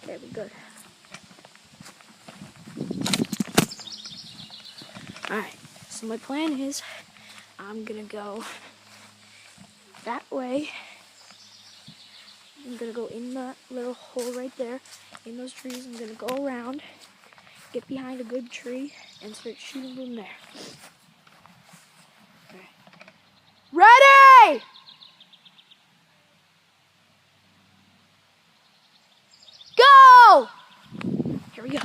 Okay, we're good. Alright, so my plan is I'm gonna go that way. I'm gonna go in the little hole right there, in those trees. I'm gonna go around, get behind a good tree, and start shooting from there. Okay. Ready! Go! Here we go.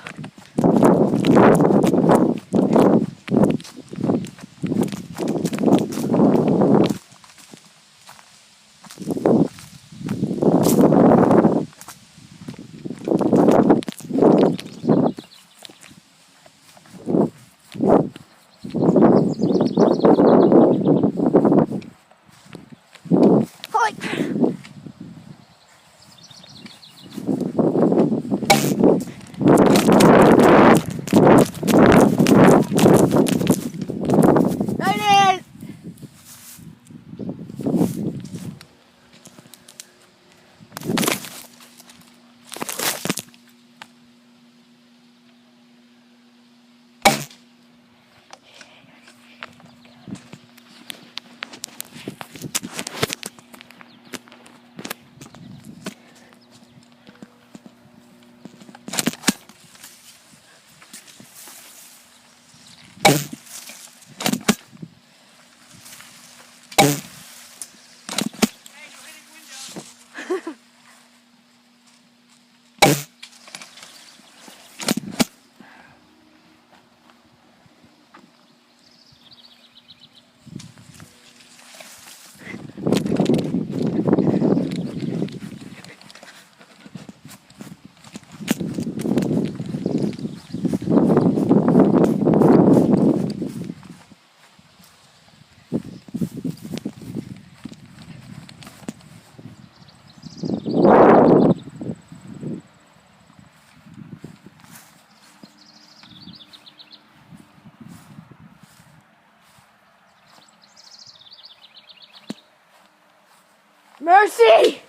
Mercy!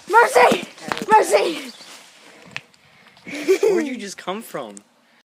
Mercy! Mercy! Where'd you just come from?